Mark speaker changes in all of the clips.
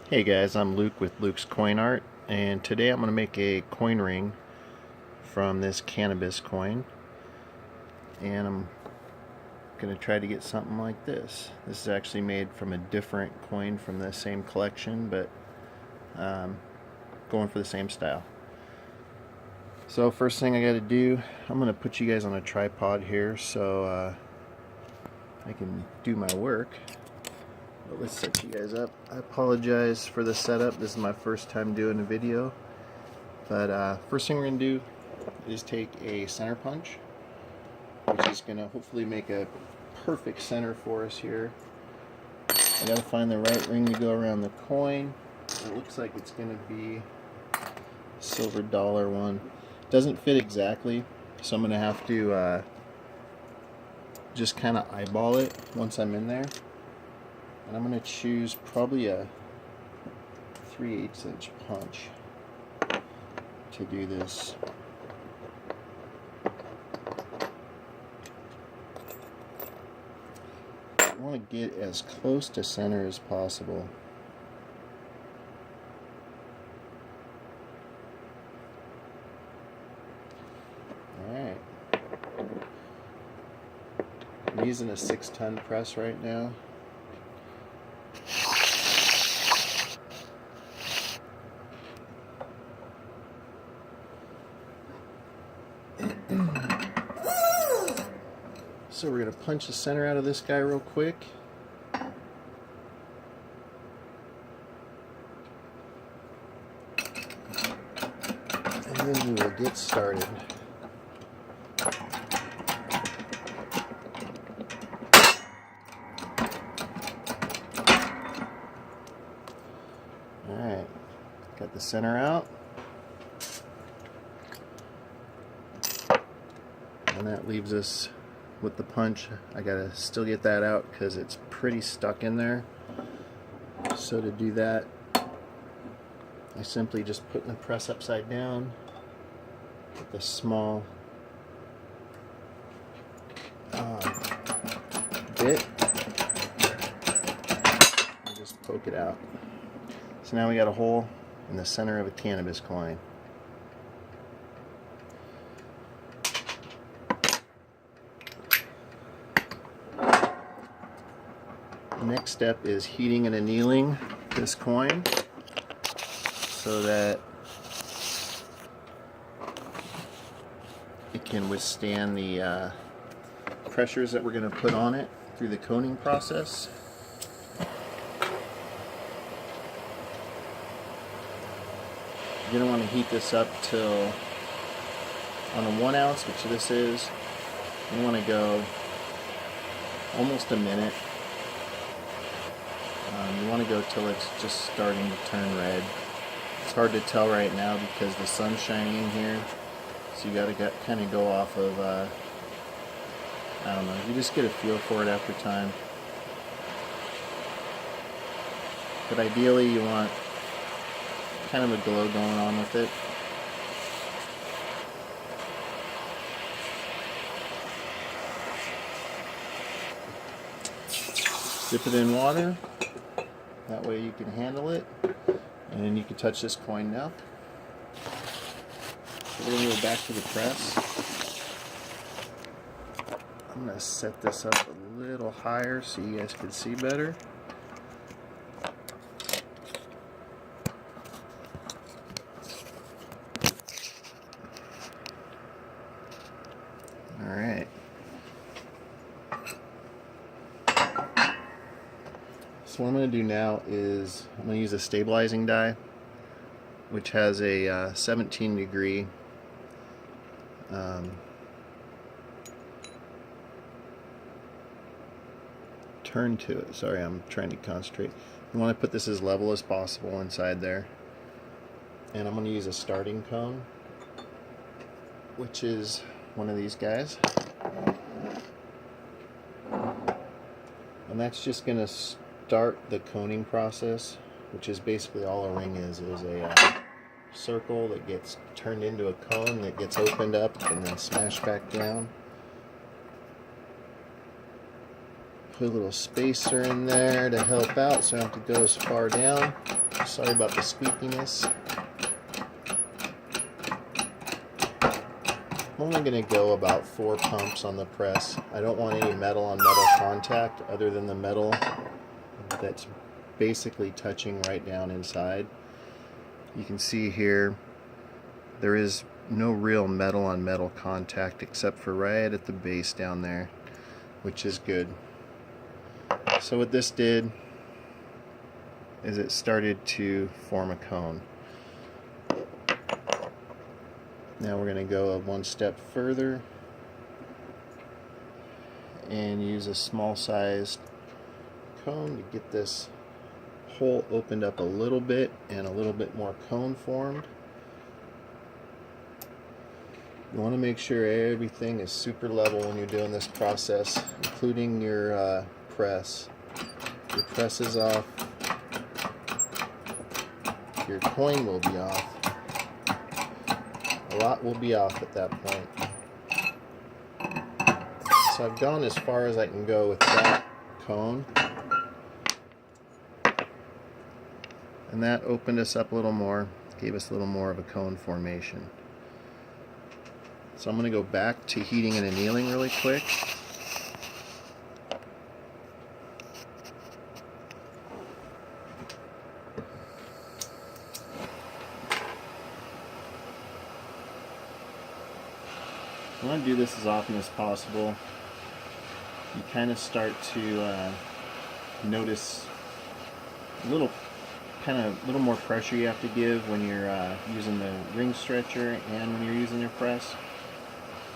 Speaker 1: Hey guys, I'm Luke with Luke's Coin Art, and today I'm going to make a coin ring from this Cannabis coin, and I'm going to try to get something like this. This is actually made from a different coin from the same collection, but going for the same style. So first thing I got to do, I'm going to put you guys on a tripod here so I can do my work. But let's set you guys up. I apologize for the setup. This is my first time doing a video. But first thing we're going to do is take a center punch, which is going to hopefully make a perfect center for us here. I got to find the right ring to go around the coin. It looks like it's going to be a silver dollar one. It doesn't fit exactly, so I'm going to have to just kind of eyeball it once I'm in there. And I'm going to choose probably a 3/8 inch punch to do this. I want to get as close to center as possible. Alright. I'm using a 6-ton press right now. So we're going to punch the center out of this guy real quick. And then we will get started. Alright, got the center out. And that leaves us with the punch. I gotta still get that out because it's pretty stuck in there. So to do that, I simply just put the press upside down with the small bit and just poke it out. So now we got a hole in the center of a Cannabis coin. Next step is heating and annealing this coin so that it can withstand the pressures that we're going to put on it through the coating process. You're going to want to heat this up till, on a 1 ounce, which this is, you want to go almost a minute. You want to go till it's just starting to turn red. It's hard to tell right now because the sun's shining in here, so you got to kind of go off of, I don't know, you just get a feel for it after time. But ideally you want kind of a glow going on with it. Dip it in water. That way you can handle it, and you can touch this coin now. So we're going to go back to the press. I'm going to set this up a little higher so you guys can see better. Alright. So what I'm going to do now is I'm going to use a stabilizing die, which has a 17 degree turn to it. Sorry, I'm trying to concentrate. You want to put this as level as possible inside there. And I'm going to use a starting cone, which is one of these guys. And that's just going to start the coning process, which is basically all a ring is a circle that gets turned into a cone that gets opened up and then smashed back down. Put a little spacer in there to help out so I don't have to go as far down. Sorry about the squeakiness. I'm only going to go about 4 pumps on the press. I don't want any metal on metal contact other than the metal that's basically touching right down inside. You can see here there is no real metal on metal contact except for right at the base down there, which is good. So what this did is it started to form a cone. Now we're going to go one step further and use a small sized cone to get this hole opened up a little bit and a little bit more cone formed. You want to make sure everything is super level when you're doing this process, including your press. Your press is off, your coin will be off. A lot will be off at that point. So I've gone as far as I can go with that cone. And that opened us up a little more, gave us a little more of a cone formation. So I'm going to go back to heating and annealing really quick. I want to do this as often as possible. You kind of start to notice a little more pressure you have to give when you're using the ring stretcher and when you're using your press,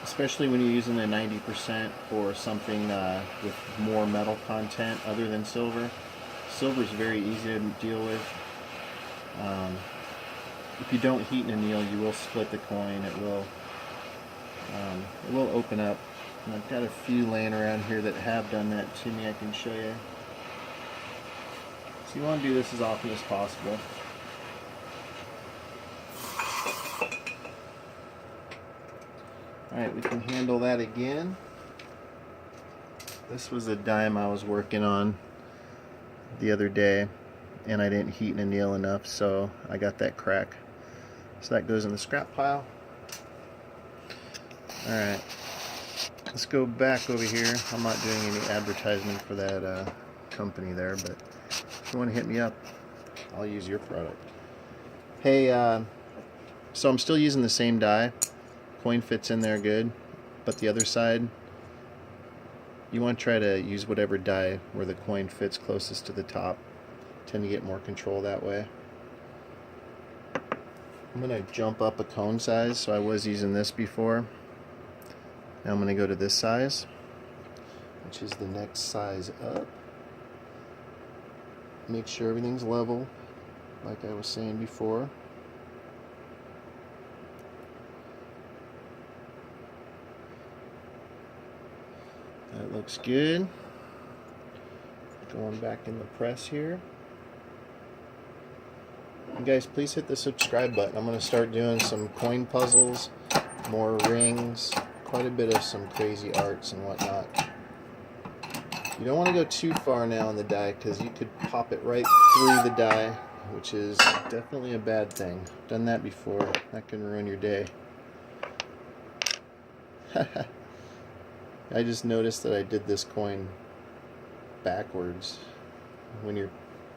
Speaker 1: especially when you're using the 90% for something with more metal content other than silver. Silver is very easy to deal with. If you don't heat and anneal, you will split the coin. It will open up. And I've got a few laying around here that have done that to me. I can show you. So you want to do this as often as possible. Alright, we can handle that again. This was a dime I was working on the other day and I didn't heat and anneal enough, so I got that crack. So that goes in the scrap pile. Alright, let's go back over here. I'm not doing any advertisement for that company there, but if you want to hit me up, I'll use your product. Hey, so I'm still using the same die. Coin fits in there good, but the other side, you want to try to use whatever die where the coin fits closest to the top. Tend to get more control that way. I'm going to jump up a cone size, so I was using this before. Now I'm going to go to this size, which is the next size up. Make sure everything's level, like I was saying before. That looks good. Going back in the press here. And guys, please hit the subscribe button. I'm going to start doing some coin puzzles, more rings, quite a bit of some crazy arts and whatnot. You don't want to go too far now on the die because you could pop it right through the die, which is definitely a bad thing. Done that before. That can ruin your day. I just noticed that I did this coin backwards. When you're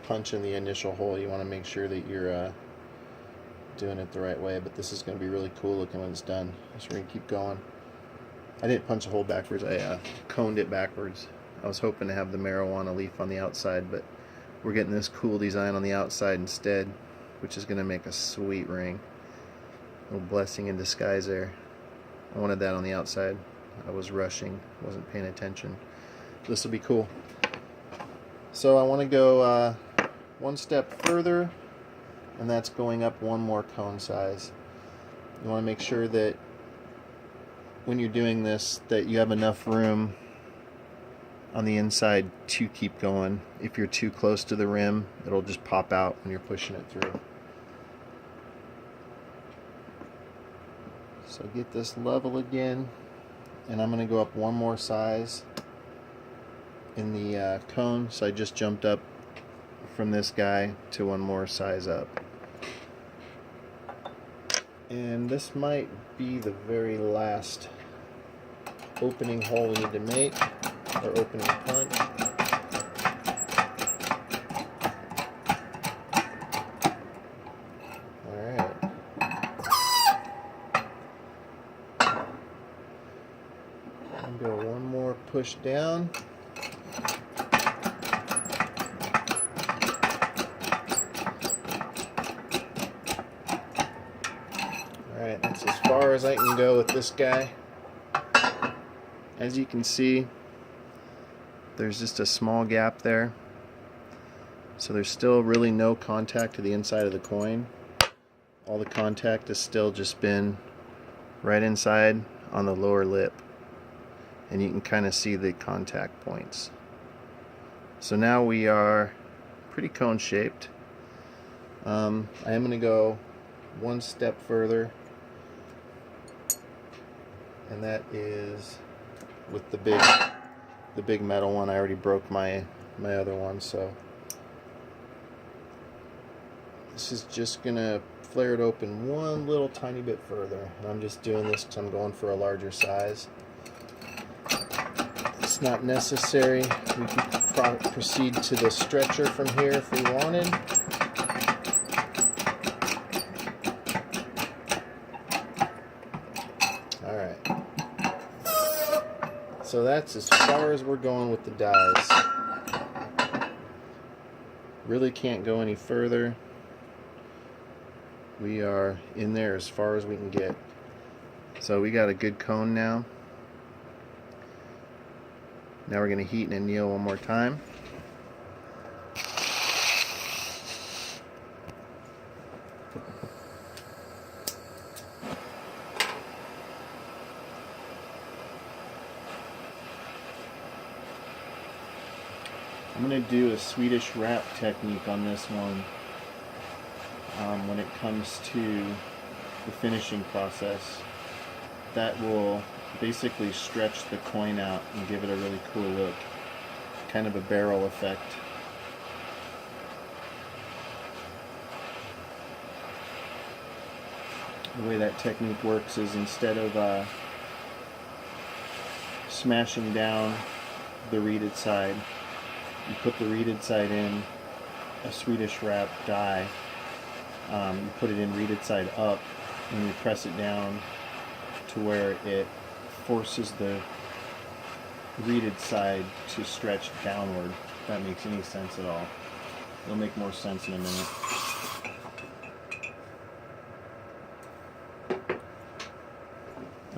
Speaker 1: punching the initial hole, you want to make sure that you're doing it the right way, but this is going to be really cool looking when it's done. So we're going to keep going. I didn't punch a hole backwards, I coned it backwards. I was hoping to have the marijuana leaf on the outside, but we're getting this cool design on the outside instead, which is going to make a sweet ring. A little blessing in disguise there. I wanted that on the outside. I was rushing, wasn't paying attention. This will be cool. So I want to go one step further, and that's going up one more cone size. You want to make sure that when you're doing this, that you have enough room on the inside to keep going. If you're too close to the rim, it'll just pop out when you're pushing it through. So get this level again, and I'm going to go up one more size in the cone. So I just jumped up from this guy to one more size up. And this might be the very last opening hole we need to make, or opening punch. Alright. I'll go one more push down. Alright, that's as far as I can go with this guy. As you can see, there's just a small gap there. So there's still really no contact to the inside of the coin. All the contact has still just been right inside on the lower lip. And you can kind of see the contact points. So now we are pretty cone shaped. I am going to go one step further, and that is with the big metal one. I already broke my other one, so this is just gonna flare it open one little tiny bit further, and I'm just doing this because I'm going for a larger size. It's not necessary. We could proceed to the stretcher from here if we wanted. Alright. So that's as far as we're going with the dies. Really can't go any further. We are in there as far as we can get. So we got a good cone now. Now we're going to heat and anneal one more time. I'm going to do a Swedish wrap technique on this one when it comes to the finishing process. That will basically stretch the coin out and give it a really cool look. Kind of a barrel effect. The way that technique works is instead of smashing down the reeded side, you put the reeded side in a Swedish wrap die. You put it in reeded side up, and you press it down to where it forces the reeded side to stretch downward. If that makes any sense at all. It'll make more sense in a minute.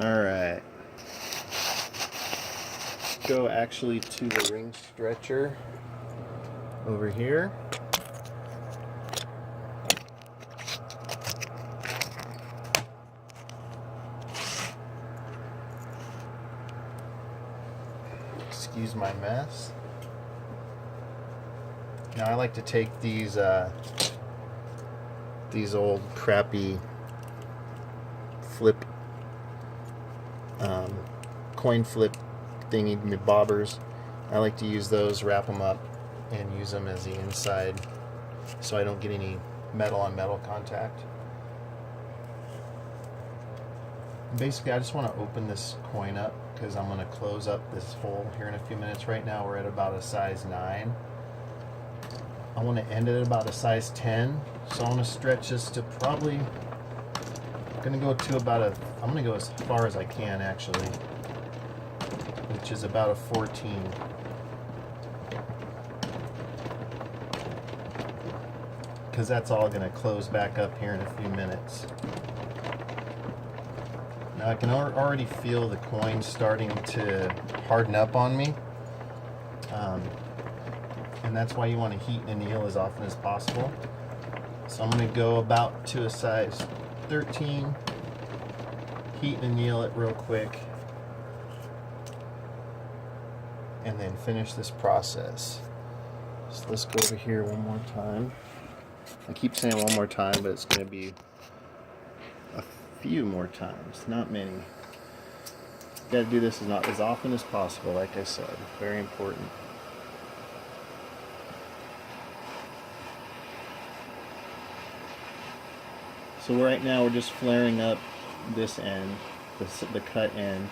Speaker 1: Alright. Go actually to the ring stretcher over here. Excuse my mess. Now I like to take these old crappy flip coin flip thingy bobbers. I like to use those, wrap them up, and use them as the inside so I don't get any metal on metal contact. Basically, I just want to open this coin up because I'm going to close up this hole here in a few minutes. Right now we're at about a size 9. I want to end it at about a size 10, so I want to stretch this to probably, I'm going to go to about a, I'm going to go as far as I can actually, which is about a 14. Because that's all going to close back up here in a few minutes. Now I can already feel the coin starting to harden up on me. And that's why you want to heat and anneal as often as possible. So I'm going to go about to a size 13, heat and anneal it real quick, and then finish this process. So let's go over here one more time. I keep saying one more time, but it's going to be a few more times, not many. You got to do this as often as possible, like I said. Very important. So right now we're just flaring up this end, the cut end,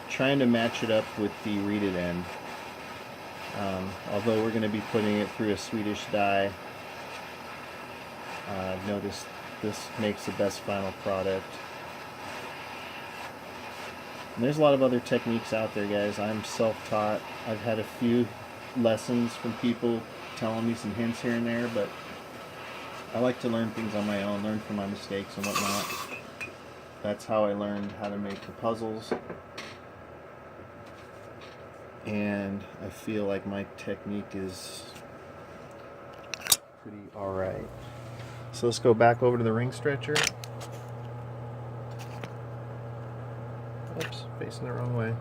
Speaker 1: trying to match it up with the reeded end. Although we're going to be putting it through a Swedish dye, I've noticed this makes the best final product. And there's a lot of other techniques out there, guys. I'm self-taught. I've had a few lessons from people telling me some hints here and there, but I like to learn things on my own, learn from my mistakes and whatnot. That's how I learned how to make the puzzles. And I feel like my technique is pretty alright. So let's go back over to the ring stretcher. Oops, facing the wrong way.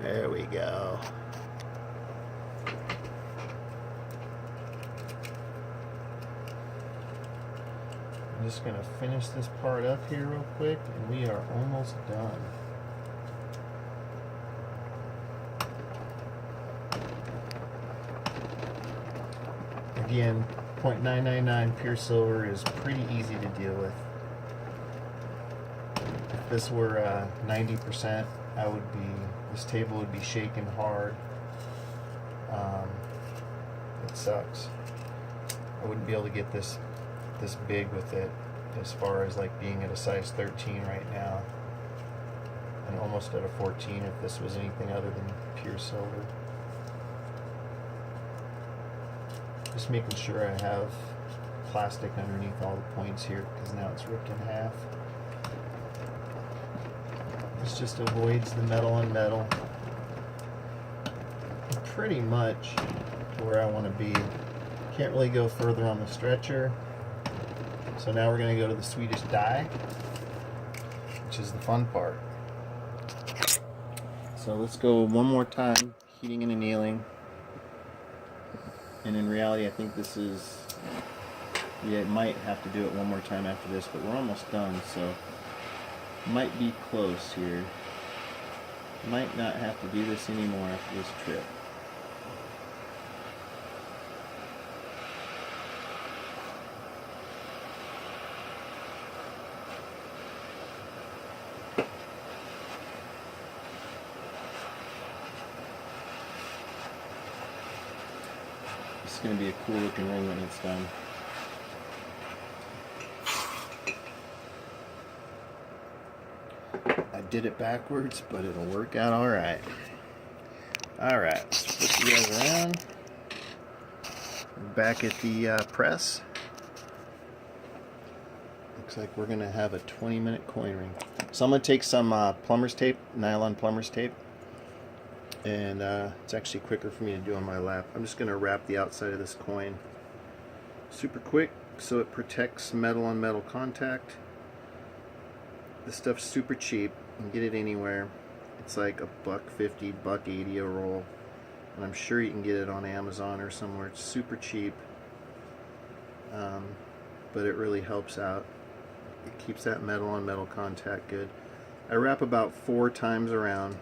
Speaker 1: There we go. I'm just going to finish this part up here real quick, and we are almost done. Again, 0.999 pure silver is pretty easy to deal with. If this were 90%, this table would be shaking hard. It sucks. I wouldn't be able to get this big with it, as far as like being at a size 13 right now, and almost at a 14 if this was anything other than pure silver. Just making sure I have plastic underneath all the points here, because now it's ripped in half. This just avoids the metal on metal. Pretty much to where I want to be. Can't really go further on the stretcher. So now we're going to go to the Swedish dye, which is the fun part. So let's go one more time, heating and annealing. And in reality, I think this is, yeah, it might have to do it one more time after this, but we're almost done, so might be close here. Might not have to do this anymore after this trip. It's going to be a cool looking ring when it's done. I did it backwards, but it'll work out alright. Alright, let's flip you guys around. Back at the press. Looks like we're going to have a 20-minute coin ring. So I'm going to take some plumber's tape, nylon plumber's tape. And it's actually quicker for me to do on my lap. I'm just going to wrap the outside of this coin super quick so it protects metal on metal contact. This stuff's super cheap. You can get it anywhere. It's like $1.50, $1.80 a roll. And I'm sure you can get it on Amazon or somewhere. It's super cheap. But it really helps out. It keeps that metal on metal contact good. I wrap about 4 times around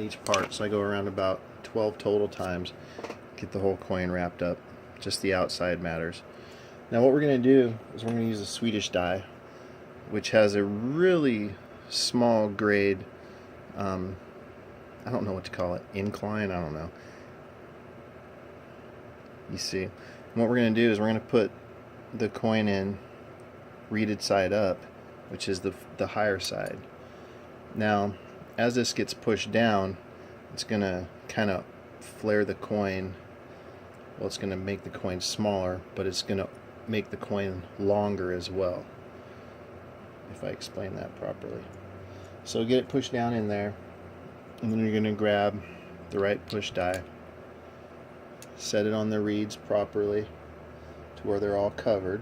Speaker 1: each part, so I go around about 12 total times, get the whole coin wrapped up. Just the outside matters. Now what we're going to do is we're going to use a Swedish dye, which has a really small grade, I don't know what to call it, incline, I don't know. You see, and what we're going to do is we're going to put the coin in reeded side up, which is the higher side. Now as this gets pushed down, it's going to kind of flare the coin. Well, it's going to make the coin smaller, but it's going to make the coin longer as well, if I explain that properly. So get it pushed down in there, and then you're going to grab the right push die, set it on the reeds properly to where they're all covered,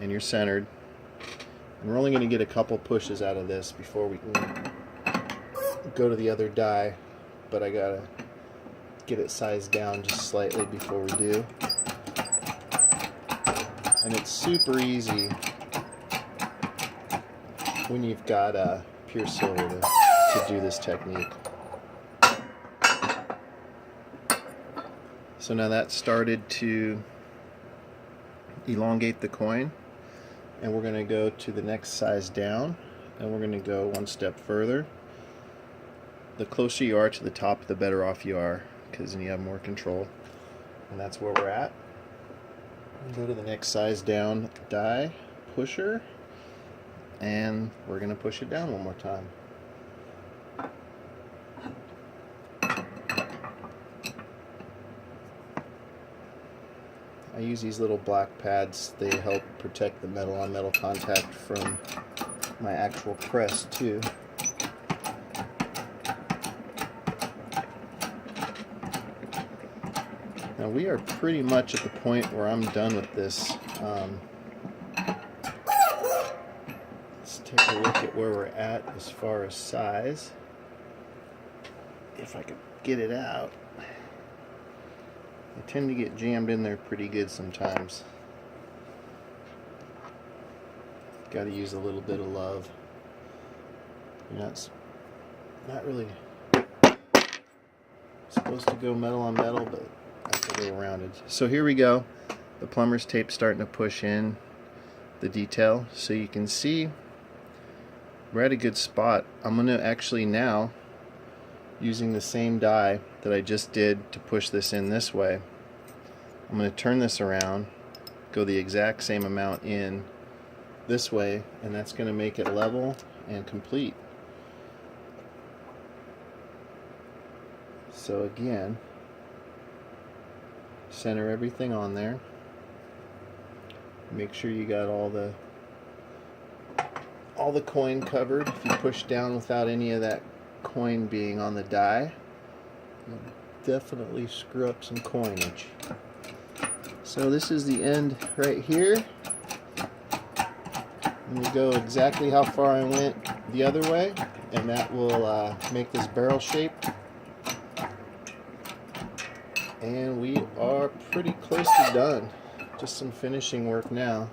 Speaker 1: and you're centered. And we're only going to get a couple pushes out of this before we can go to the other die, but I gotta get it sized down just slightly before we do. And it's super easy when you've got pure silver to do this technique. So now that started to elongate the coin, and we're going to go to the next size down, and we're going to go one step further. The closer you are to the top, the better off you are, because then you have more control, and that's where we're at. Go to the next size down die pusher, and we're going to push it down one more time. I use these little black pads. They help protect the metal on metal contact from my actual press too. Now we are pretty much at the point where I'm done with this. Let's take a look at where we're at as far as size. If I could get it out. I tend to get jammed in there pretty good sometimes. Got to use a little bit of love. You're not really supposed to go metal on metal, but that's a little rounded. So here we go. The plumber's tape starting to push in the detail, so you can see we're at a good spot. I'm going to actually now, using the same die that I just did to push this in this way, I'm going to turn this around, go the exact same amount in this way, and that's going to make it level and complete. So again, center everything on there. Make sure you got all the coin covered. If you push down without any of that coin being on the die, you'll definitely screw up some coinage. So this is the end right here. I'm going to go exactly how far I went the other way, and that will make this barrel shape. And we are pretty close to done. Just some finishing work now.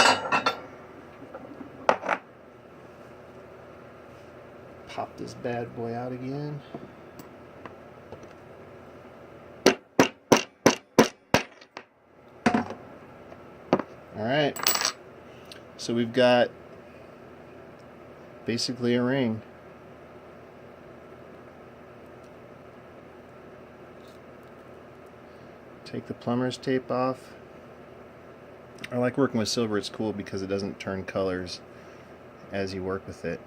Speaker 1: Pop this bad boy out again. Alright, so we've got basically a ring. Take the plumber's tape off. I like working with silver. It's cool because it doesn't turn colors as you work with it.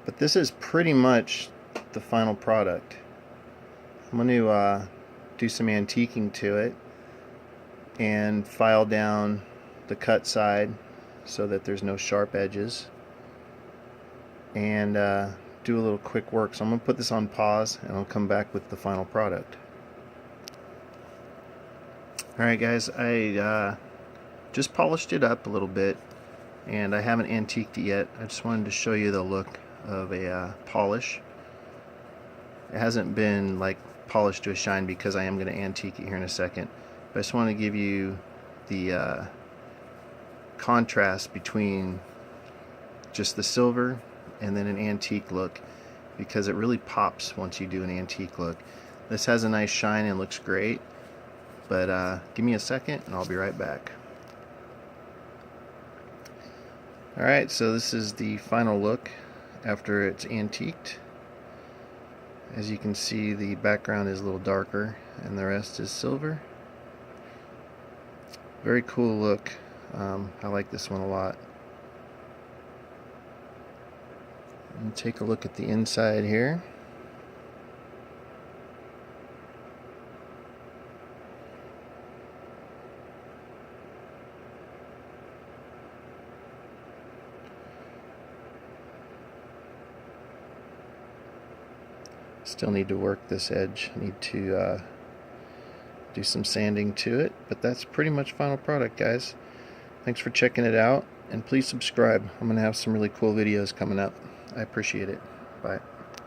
Speaker 1: But this is pretty much the final product. I'm going to do some antiquing to it and file down the cut side so that there's no sharp edges, and do a little quick work. So I'm going to put this on pause and I'll come back with the final product. Alright guys, I just polished it up a little bit, and I haven't antiqued it yet. I just wanted to show you the look of a polish. It hasn't been like polished to a shine because I am going to antique it here in a second. But I just want to give you the contrast between just the silver and then an antique look, because it really pops once you do an antique look. This has a nice shine and looks great, but give me a second and I'll be right back. Alright, so this is the final look after it's antiqued. As you can see, the background is a little darker and the rest is silver. Very cool look. I like this one a lot. And take a look at the inside here. Still need to work this edge. Need to do some sanding to it, but that's pretty much final product, guys. Thanks for checking it out, and please subscribe. I'm going to have some really cool videos coming up. I appreciate it. Bye.